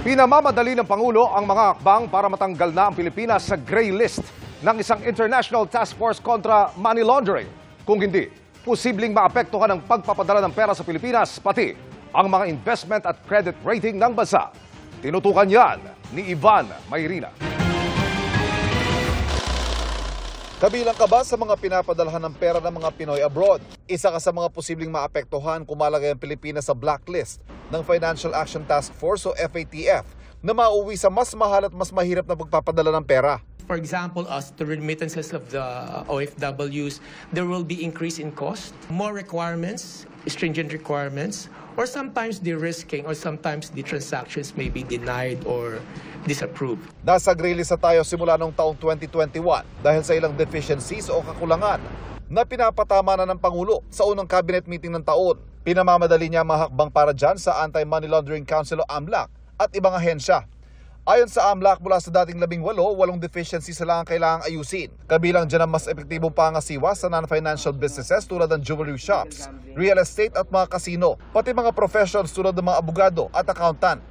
Pinamamadali ng Pangulo ang mga akbang para matanggal na ang Pilipinas sa gray list ng isang International Task Force kontra Money Laundering. Kung hindi, posibleng maapektuhan ang pagpapadala ng pera sa Pilipinas, pati ang mga investment at credit rating ng bansa. Tinutukan yan ni Ivan Mayrina. Kabilang ka ba sa mga pinapadalhan ng pera ng mga Pinoy abroad? Isa ka sa mga posibleng maapektuhan kung malagay ang Pilipinas sa blacklist ng Financial Action Task Force o FATF na mauwi sa mas mahal at mas mahirap na pagpapadala ng pera. For example, as the remittances of the OFWs, there will be increase in cost, more requirements, stringent requirements, or sometimes de-risking, or sometimes the transactions may be denied or disapproved. Nasa gray list na tayo simula noong taong 2021 dahil sa ilang deficiencies o kakulangan na pinapatama na ng Pangulo sa unang cabinet meeting ng taon. Pinamamadali niya mahakbang para dyan sa Anti-Money Laundering Council o AMLAC at ibang ahensya. Ayon sa AMLAC, mula sa dating 18, 8 deficiencies lang ang kailangang ayusin. Kabilang dyan ang mas epektibong pangasiwa sa non-financial businesses tulad ng jewelry shops, real estate at mga kasino, pati mga professions tulad ng mga abogado at accountant.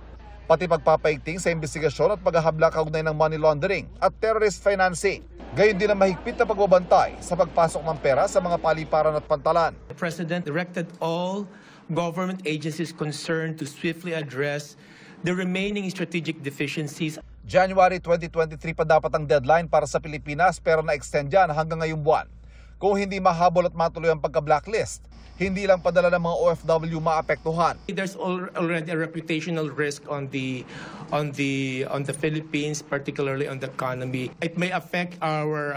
Pati pagpapaigting sa investigasyon at paghahabla kaugnay ng money laundering at terrorist financing. Gayon din ang mahigpit na pagbabantay sa pagpasok ng pera sa mga paliparan at pantalan. The President directed all government agencies concerned to swiftly address the remaining strategic deficiencies. January 2023 pa dapat ang deadline para sa Pilipinas pero na-extend yan hanggang ngayong buwan. Kung hindi mahabol at matuloy ang pagka-blacklist, hindi lang padala ng mga OFW maapektuhan. There's already a reputational risk on the Philippines, particularly on the economy. It may affect our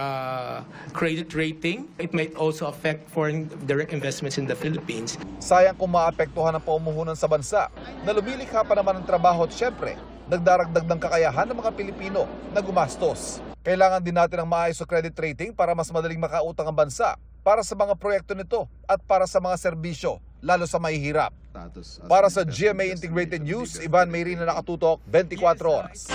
credit rating. It might also affect foreign direct investments in the Philippines. Sayang kung maapektuhan ang pamumuhunan sa bansa na lumilikha pa naman ng trabaho at syempre, nagdaragdag ng kakayahan ng mga Pilipino na gumastos. Kailangan din natin ng maayos na credit rating para mas madaling makautang ang bansa para sa mga proyekto nito at para sa mga serbisyo, lalo sa mahihirap. Para sa GMA Integrated News, Ivan Mayrina, nakatutok, 24 oras.